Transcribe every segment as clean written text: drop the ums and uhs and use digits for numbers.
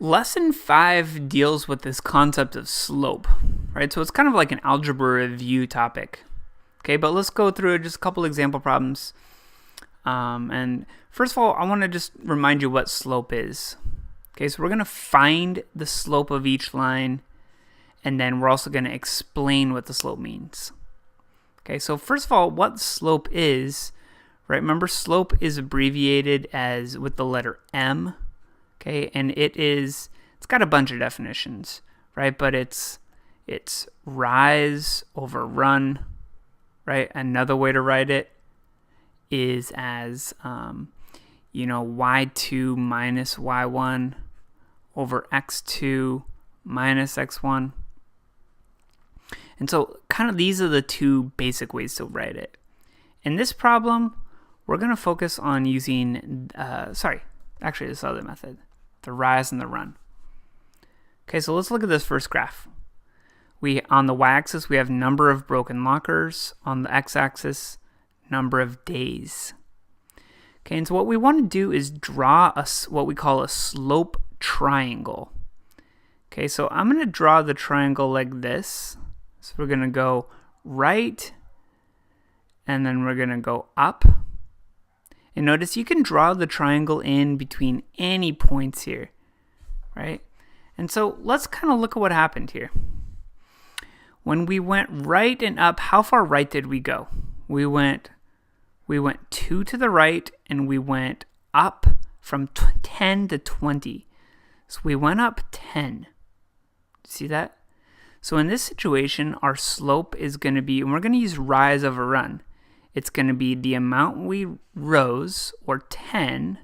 Lesson 5 deals with this concept of slope, right? So it's kind of like an algebra review topic. Okay, but let's go through just a couple example problems. And first of all, I want to just remind you what slope is. Okay, so we're going to find the slope of each line, and then we're also going to explain what the slope means. Okay, so first of all, what slope is, right? Remember, slope is abbreviated as with the letter M. Okay, and it's got a bunch of definitions, right? But it's rise over run, right? Another way to write it is as y2 minus y1 over x2 minus x1. And so kind of these are the two basic ways to write it. In this problem, we're going to focus on using, this other method, the rise and the run. Okay, so let's look at this first graph. On the y-axis, we have number of broken lockers. On the x-axis, number of days. Okay, and so what we want to do is draw what we call a slope triangle. Okay, so I'm going to draw the triangle like this. So we're going to go right, and then we're going to go up. And notice you can draw the triangle in between any points here, right? And so let's kind of look at what happened here. When we went right and up, how far right did we go? We went 2 to the right, and we went up from 10 to 20. So we went up 10. See that? So in this situation, our slope is going to be, and we're going to use rise over run. It's going to be the amount we rose, or 10,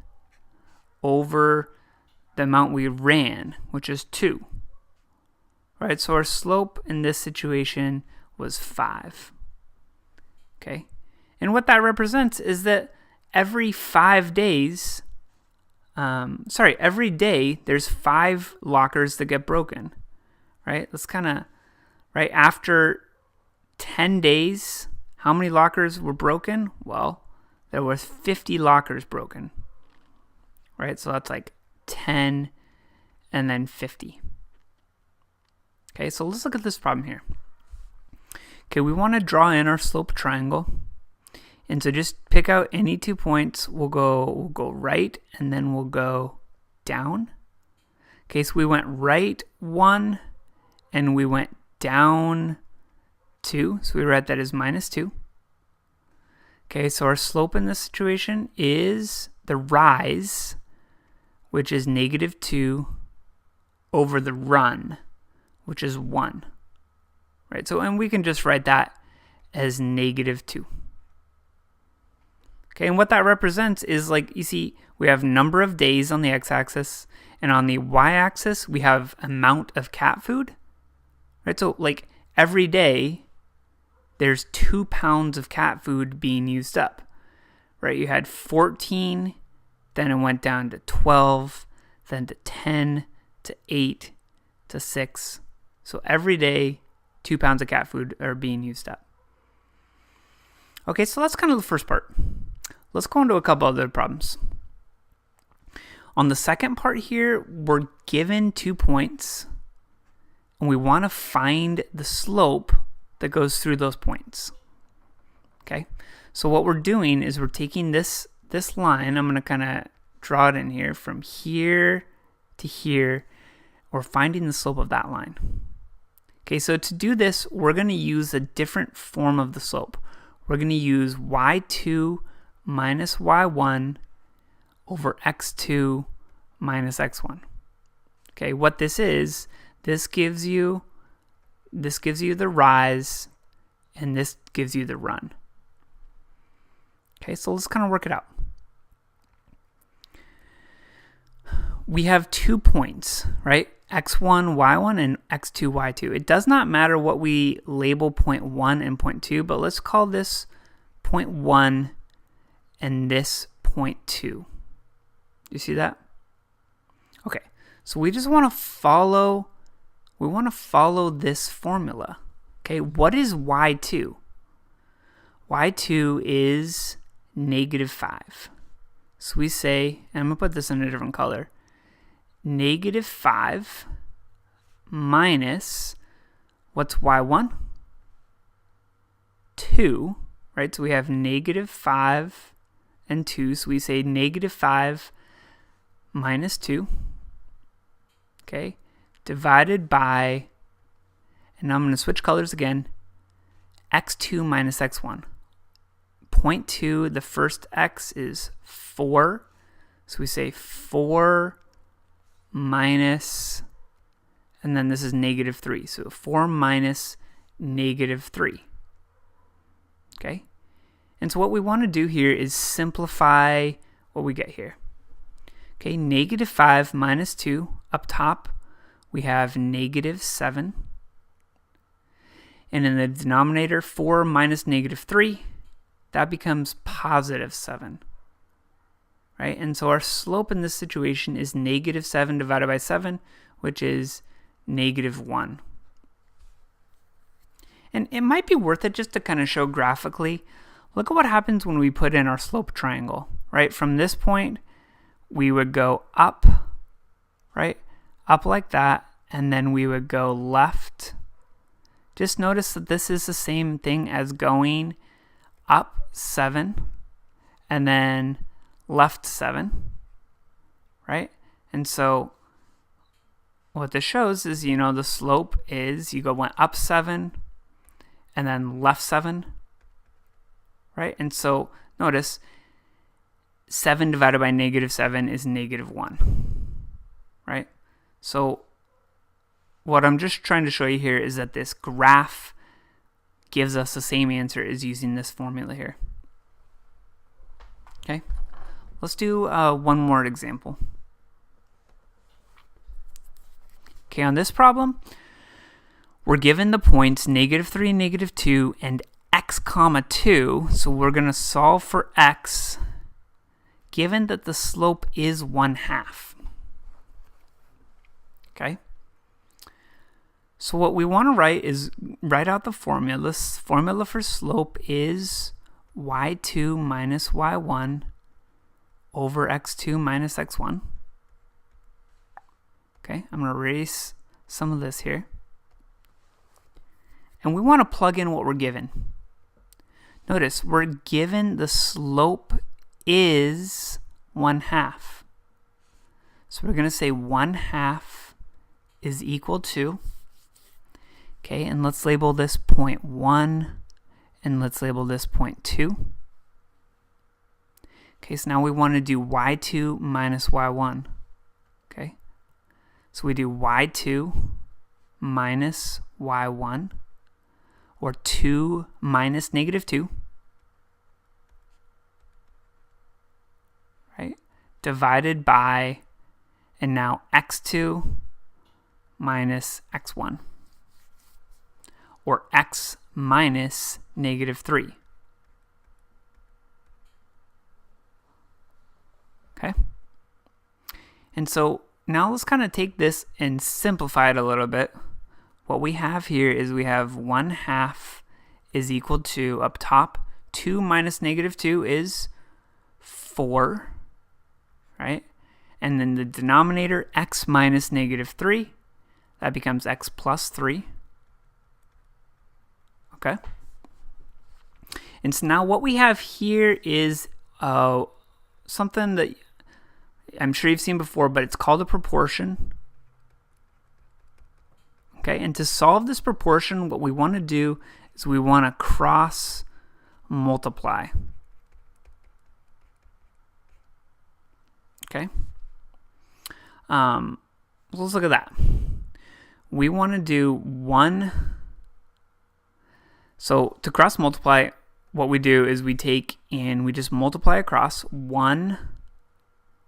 over the amount we ran, which is 2. Right, so our slope in this situation was 5. Okay, and what that represents is that every 5 days, every day there's 5 lockers that get broken. Right, let's kind of, right, after 10 days, how many lockers were broken? Well, there was 50 lockers broken. Right, so that's like 10 and then 50. Okay, so let's look at this problem here. Okay, we want to draw in our slope triangle. And so just pick out any 2 points. We'll go right, and then we'll go down. Okay, so we went right 1, and we went down 2. So we write that as minus 2. Okay, so our slope in this situation is the rise, which is negative 2, over the run, which is 1. Right, so, and we can just write that as negative 2. Okay, and what that represents is, like, you see, we have number of days on the x-axis, and on the y-axis, we have amount of cat food. Right, so, like, every day, there's 2 pounds of cat food being used up. Right, you had 14, then it went down to 12, then to 10, to 8, to 6. So every day, 2 pounds of cat food are being used up. Okay, so that's kind of the first part. Let's go into a couple other problems. On the second part here, we're given 2 points, and we want to find the slope that goes through those points. Okay, so what we're doing is we're taking this line. I'm going to kind of draw it in here from here to here. We're finding the slope of that line. Okay, so to do this, we're going to use a different form of the slope. We're going to use y2 minus y1 over x2 minus x1. Okay, what this is, this gives you the rise, and this gives you the run. Okay, so let's kind of work it out. We have 2 points, right? x1, y1, and x2, y2. It does not matter what we label point 1 and point 2, but let's call this point 1 and this point 2. You see that? Okay, so we just want to follow this formula. Okay, what is y2? y2 is negative 5. So we say, and I'm going to put this in a different color, negative 5 minus, what's y1? 2, right? So we have negative 5 and 2, so we say negative 5 minus 2, okay, divided by, and now I'm going to switch colors again, x2 minus x1. 0.2, the first x is 4, so we say 4 minus, and then this is negative 3, so 4 minus negative 3. Okay, and so what we want to do here is simplify what we get here. Okay, negative 5 minus 2, up top we have negative 7, and in the denominator 4 minus negative 3, that becomes positive 7. Right, and so our slope in this situation is negative 7 divided by 7, which is negative 1. And it might be worth it just to kind of show graphically. Look at what happens when we put in our slope triangle, right? From this point, we would go up, right? Up like that, and then we would go left. Just notice that this is the same thing as going up 7, and then left 7, right? And so what this shows is, you know, the slope is went up 7, and then left 7, right? And so notice 7 divided by negative 7 is negative 1, right? So what I'm just trying to show you here is that this graph gives us the same answer as using this formula here. Okay, let's do one more example. Okay, on this problem, we're given the points negative 3, negative 2, and x comma 2. So we're going to solve for x, given that the slope is 1/2. Okay. So what we want to write is write out the formula. This formula for slope is y2 minus y1 over x2 minus x1. Okay, I'm going to erase some of this here. And we want to plug in what we're given. Notice, we're given the slope is 1/2. So we're going to say 1/2 is equal to, okay, and let's label this point 1, and let's label this point 2. Okay, so now we want to do y2 minus y1. Okay, so we do y2 minus y1, or 2 minus negative 2, right, divided by, and now x2 minus x1, or x minus negative 3. Okay? And so now let's kind of take this and simplify it a little bit. What we have here is we have 1/2 is equal to, up top, 2 minus negative 2 is 4, right? And then the denominator, x minus negative 3, that becomes x plus 3. Okay? And so now what we have here is something that I'm sure you've seen before, but it's called a proportion. Okay, and to solve this proportion, what we want to do is we want to cross multiply. Okay, let's look at that. We want to do 1. So to cross multiply, what we do is we take and we just multiply across 1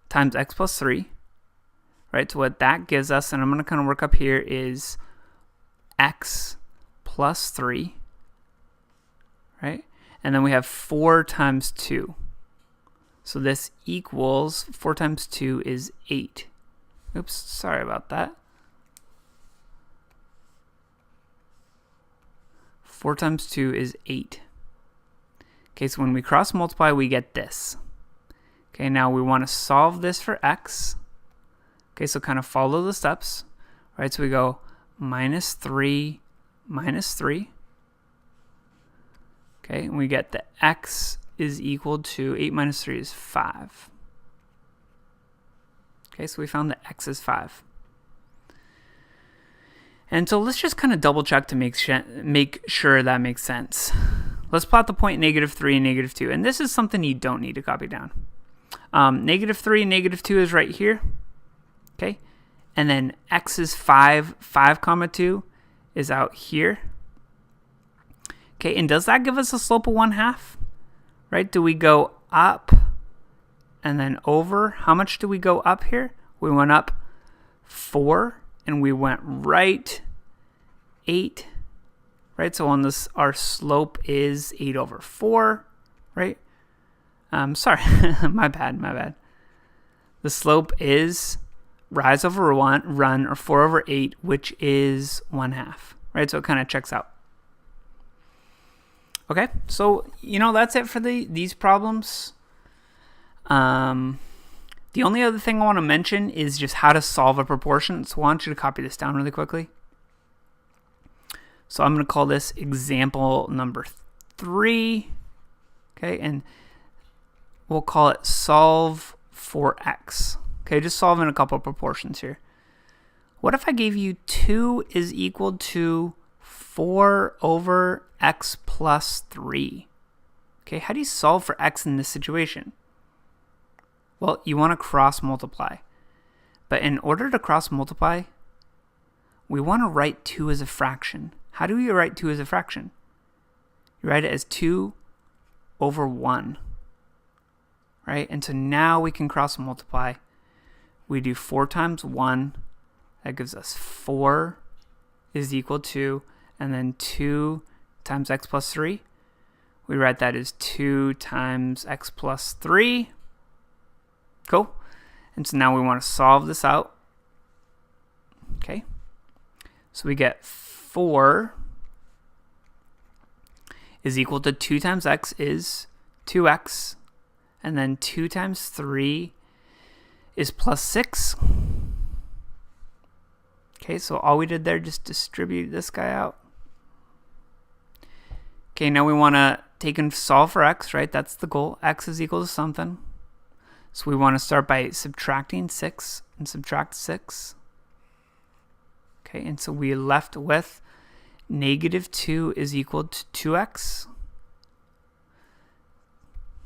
times x plus 3. Right, so what that gives us, and I'm going to kind of work up here, is x plus 3, right? And then we have 4 times 2. So this equals, 4 times 2 is 8. Oops, sorry about that. 4 times 2 is 8. Okay, so when we cross multiply, we get this. Okay, now we want to solve this for x. Okay, so kind of follow the steps, right? So we go minus 3, minus 3. Okay, and we get the x is equal to 8 minus 3 is 5. Okay, so we found that x is 5. And so let's just kind of double check to make sure that makes sense. Let's plot the point -3 and -2. And this is something you don't need to copy down. -3 and -2 is right here. Okay, and then x is 5, 5 comma 2 is out here. Okay, and does that give us a slope of 1/2? Right? Do we go up and then over? How much do we go up here? We went up 4 and we went right 8. Right? So on this, our slope is 8/4. Right? Sorry, my bad. The slope is rise over run, or 4/8, which is 1/2. Right? So it kind of checks out. Okay, so that's it for these problems. The only other thing I want to mention is just how to solve a proportion. So I want you to copy this down really quickly. So I'm going to call this example number 3. Okay, and we'll call it solve for x. Okay, just solving a couple of proportions here. What if I gave you 2 is equal to 4 over x plus 3? Okay, how do you solve for x in this situation? Well, you want to cross multiply. But in order to cross multiply, we want to write 2 as a fraction. How do you write 2 as a fraction? You write it as 2 over 1. Right? And so now we can cross multiply. We do 4 times 1. That gives us 4 is equal to, and then 2 times x plus 3. We write that as 2 times x plus 3. Cool. And so now we want to solve this out. Okay. So we get 4 is equal to 2 times x is 2x. And then 2 times 3 is plus 6. Okay, so all we did there, just distribute this guy out. Okay, now we want to take and solve for x, right? That's the goal. X is equal to something. So we want to start by subtracting 6 and subtract 6. Okay, and so we left with -2 is equal to 2x.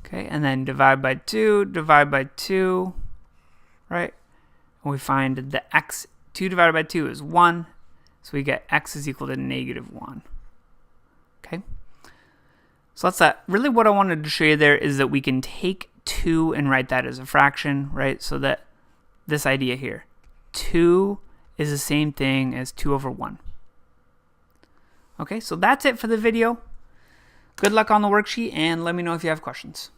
Okay, and then divide by 2, right? And we find the x, 2 divided by 2 is 1. So we get x is equal to -1. Okay? So that's that. Really what I wanted to show you there is that we can take 2 and write that as a fraction, right? So that this idea here, 2 is the same thing as 2 over 1. Okay, so that's it for the video. Good luck on the worksheet, and let me know if you have questions.